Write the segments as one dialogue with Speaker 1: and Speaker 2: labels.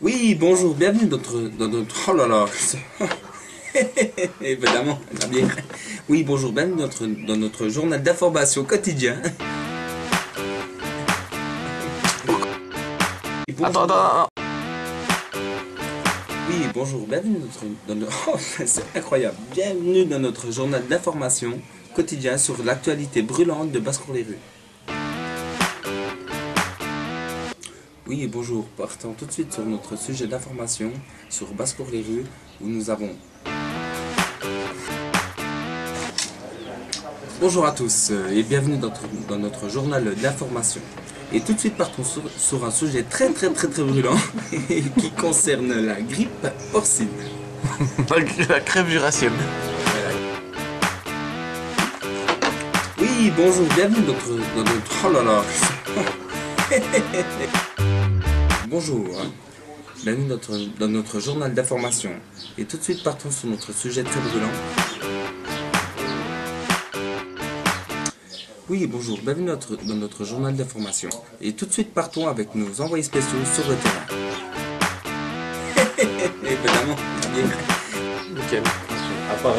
Speaker 1: Oui, bonjour, bienvenue dans notre... Oh là là. Évidemment, la bière. Oui, bonjour, bienvenue dans notre journal d'information quotidien.
Speaker 2: Attends.
Speaker 1: Oui, bonjour, bienvenue dans notre... Oh, c'est incroyable. Bienvenue dans notre journal d'information quotidien sur l'actualité brûlante de Basse-Cour-les-Rues. Oui, bonjour, partons tout de suite sur notre sujet d'information sur Basse-Cour-les-Rues où nous avons... Bonjour à tous et bienvenue dans notre journal d'information. Et tout de suite partons sur un sujet très brûlant qui concerne la grippe porcine.
Speaker 2: La crève jurassienne.
Speaker 1: Oui, bonjour, bienvenue dans notre... Oh là là. Bonjour, bienvenue dans notre journal d'information. Et tout de suite partons sur notre sujet très brûlant. Oui, bonjour, bienvenue dans notre journal d'information. Et tout de suite partons avec nos envoyés spéciaux sur le terrain. Évidemment, bien.
Speaker 2: Nickel. À part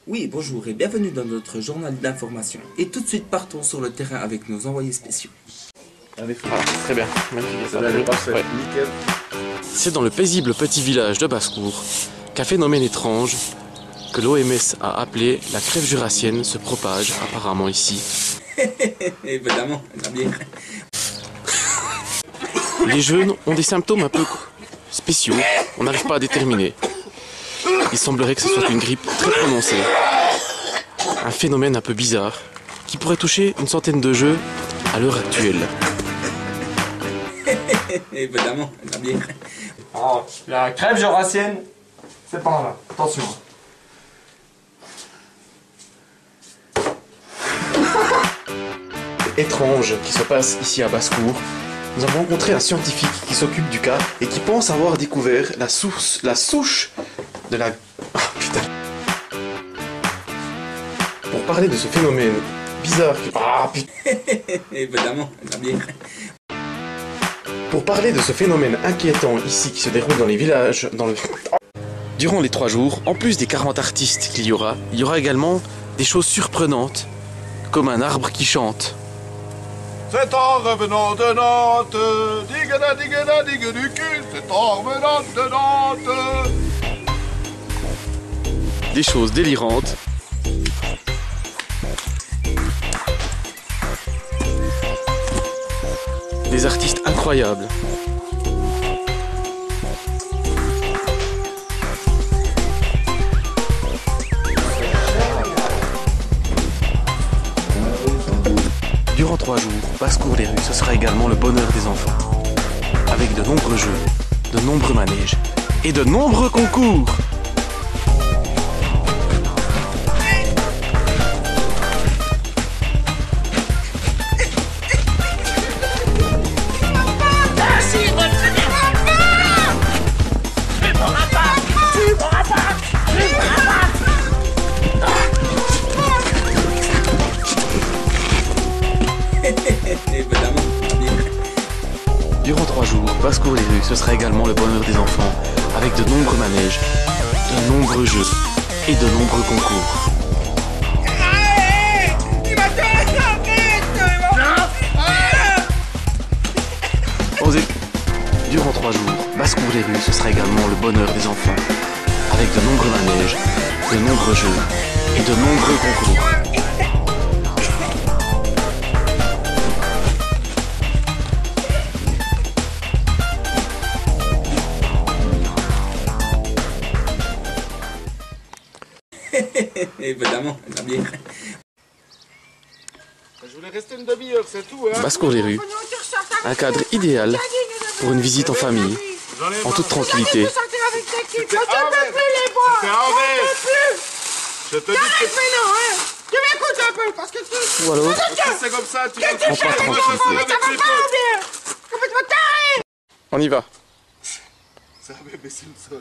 Speaker 1: Oui, bonjour et bienvenue dans notre journal d'information. Et tout de suite partons sur le terrain avec nos envoyés spéciaux.
Speaker 2: Voilà, très bien. Magnifique.
Speaker 3: Ça va, parfait.
Speaker 2: Ouais.
Speaker 3: Nickel.
Speaker 2: C'est dans le paisible petit village de Basse-Cour qu'un phénomène étrange que l'OMS a appelé la crève jurassienne se propage apparemment ici.
Speaker 1: Évidemment, bien.
Speaker 2: Les jeunes ont des symptômes un peu spéciaux, on n'arrive pas à déterminer. Il semblerait que ce soit une grippe très prononcée. Un phénomène un peu bizarre qui pourrait toucher une centaine de jeux à l'heure actuelle.
Speaker 1: Évidemment, bien.
Speaker 3: Alors, la crève jurassienne, c'est par là. Attention.
Speaker 2: Étrange qui se passe ici à Basse-Cour. Nous avons rencontré un scientifique qui s'occupe du cas et qui pense avoir découvert la souche de la... Oh, putain. Pour parler de ce phénomène bizarre... Ah putain.
Speaker 1: Évidemment, bien.
Speaker 2: Pour parler de ce phénomène inquiétant ici qui se déroule dans les villages, Durant les 3 jours, en plus des 40 artistes qu'il y aura également des choses surprenantes, comme un arbre qui chante.
Speaker 4: C'est en revenant de Nantes, digada digada digue du cul, c'est en revenant de Nantes.
Speaker 2: Des choses délirantes. Des artistes incroyables. Durant 3 jours, Basse-Cour-les-Rues, ce sera également le bonheur des enfants. Avec de nombreux jeux, de nombreux manèges et de nombreux concours. Durant 3 jours, Basse-Cour-les-Rues, ce sera également le bonheur des enfants, avec de nombreux manèges, de nombreux jeux et de nombreux concours. Durant 3 jours, Basse-Cour-les-Rues, ce sera également le bonheur des enfants, avec de nombreux manèges, de nombreux jeux et de nombreux concours.
Speaker 1: Évidemment, bien.
Speaker 4: Je voulais rester une demi-heure, c'est tout, hein.
Speaker 2: Basse-Cour-les-Rues, un cadre idéal pour une visite en famille, en toute tranquillité.
Speaker 4: C'est je te dis que
Speaker 5: Tu m'écoutes un peu, parce que tu...
Speaker 2: Ou alors,
Speaker 4: c'est comme ça, tu vas
Speaker 2: en pas tranquillité.
Speaker 5: Ça va pas bien. Complètement taré.
Speaker 2: On y va.
Speaker 4: C'est un bébé Simpson.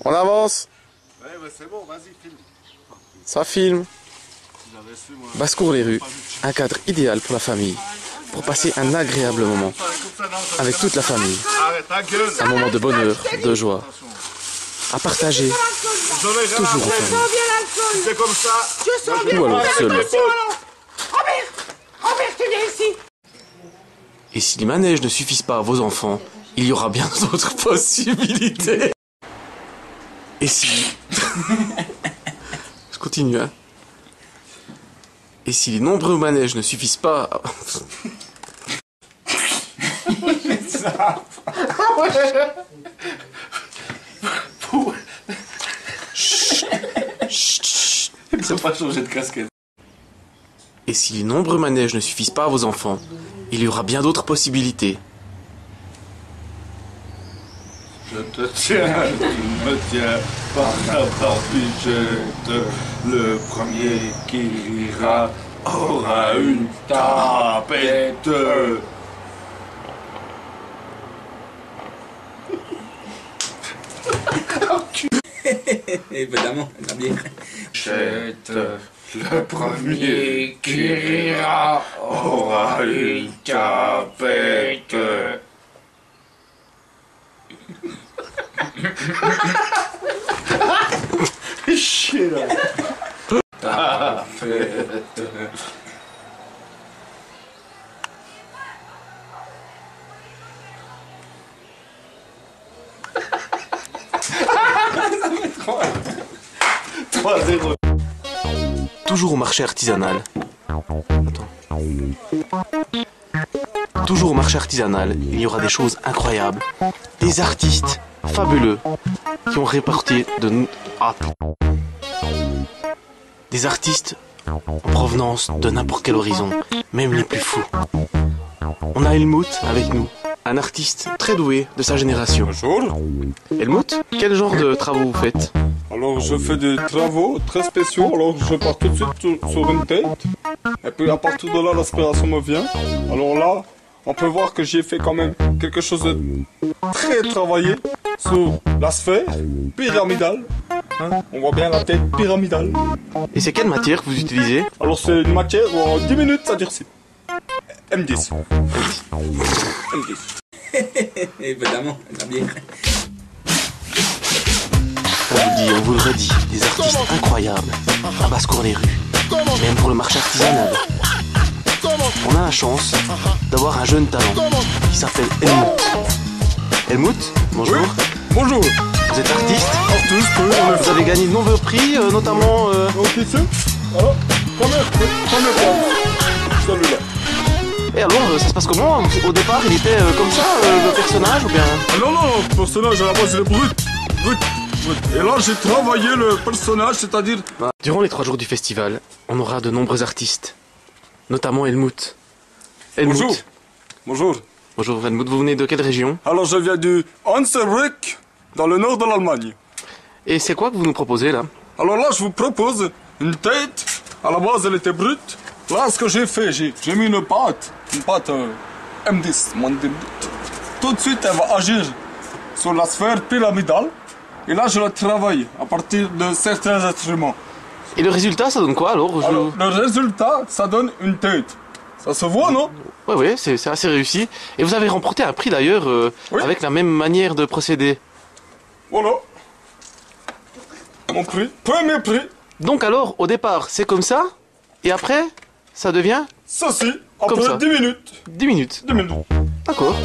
Speaker 2: On avance.
Speaker 4: Ouais, mais c'est bon, vas-y, filme.
Speaker 2: Ça filme.
Speaker 4: J'avais su, moi.
Speaker 2: Basse-Cour les rues, un cadre idéal pour la famille, pour passer un agréable moment avec toute la famille.
Speaker 4: Arrête ta gueule.
Speaker 2: Un moment de bonheur, de joie, à partager,
Speaker 4: J'en ai rien à
Speaker 2: toujours en
Speaker 4: faire.
Speaker 2: famille.
Speaker 4: C'est comme ça.
Speaker 5: Je sens bien.
Speaker 2: Ou alors seul.
Speaker 5: Robert, tu viens ici.
Speaker 2: Et si les manèges ne suffisent pas à vos enfants, il y aura bien d'autres possibilités. Et si... Je continue, hein. Et si les nombreux manèges ne suffisent pas à...
Speaker 1: Ils n'ont pas changé de casquette.
Speaker 2: Et si les nombreux manèges ne suffisent pas à vos enfants, il y aura bien d'autres possibilités.
Speaker 4: Je te tiens, tu me tiens par la barbichette. Le premier qui rira aura une tapette.
Speaker 1: Évidemment, la bière.
Speaker 4: Le premier qui rira aura une tapette. Chier là. Tapette.
Speaker 2: Toujours au marché artisanal. Toujours au marché artisanal, il y aura des choses incroyables. Des artistes fabuleux qui ont réparti des artistes en provenance de n'importe quel horizon, même les plus fous. On a Helmut avec nous, un artiste très doué de sa génération.
Speaker 6: Bonjour.
Speaker 2: Helmut, quel genre de travaux vous faites?
Speaker 6: Alors je fais des travaux très spéciaux, alors je pars tout de suite sur une tête, et puis à partir de là l'inspiration me vient. Alors là, on peut voir que j'ai fait quand même quelque chose de très travaillé sur la sphère pyramidale. Hein, on voit bien la tête pyramidale.
Speaker 2: Et c'est quelle matière que vous utilisez?
Speaker 6: Alors c'est une matière où en 10 minutes ça durcit. M10. M10.
Speaker 1: Évidemment, la bière.
Speaker 2: On vous le redit, des artistes incroyables, à Basse-Cour les rues, même pour le marché artisanal. On a la chance d'avoir un jeune talent qui s'appelle Helmut. Helmut, bonjour.
Speaker 6: Oui, bonjour.
Speaker 2: Vous êtes artiste.
Speaker 6: Artiste, oui, on est
Speaker 2: Vous avez gagné de nombreux prix, notamment...
Speaker 6: Ok, c'est alors, première place. Celui-là.
Speaker 2: Et alors, ça se passe comment? Au départ, il était comme ça, le personnage, ou bien...
Speaker 6: Ah non, non, le personnage à la base il est brut. Brut. Et là j'ai travaillé le personnage, c'est-à-dire...
Speaker 2: Durant les 3 jours du festival, on aura de nombreux artistes, notamment Helmut. Helmut.
Speaker 6: Bonjour. Bonjour.
Speaker 2: Bonjour Helmut, vous venez de quelle région?
Speaker 6: Alors je viens du Hunsrück, dans le nord de l'Allemagne.
Speaker 2: Et c'est quoi que vous nous proposez là?
Speaker 6: Alors là je vous propose une tête, à la base elle était brute. Là ce que j'ai fait, j'ai mis une pâte M10, tout de suite elle va agir sur la sphère pyramidale. Et là je la travaille à partir de certains instruments.
Speaker 2: Et le résultat, ça donne quoi alors?
Speaker 6: Alors le résultat, ça donne une tête. Ça se voit, non?
Speaker 2: Ouais, c'est assez réussi. Et vous avez remporté un prix d'ailleurs,
Speaker 6: Oui.
Speaker 2: avec la même manière de procéder.
Speaker 6: Voilà. Mon prix, premier prix,
Speaker 2: Donc alors, au départ, c'est comme ça, et après, ça devient
Speaker 6: ceci,
Speaker 2: Comme ça.
Speaker 6: après 10 minutes.
Speaker 2: 10 minutes.
Speaker 6: 10 minutes.
Speaker 2: D'accord.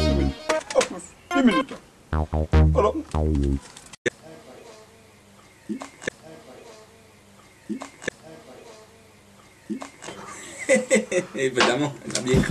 Speaker 6: 10 minutes. Voilà.
Speaker 1: Évidemment, la bière.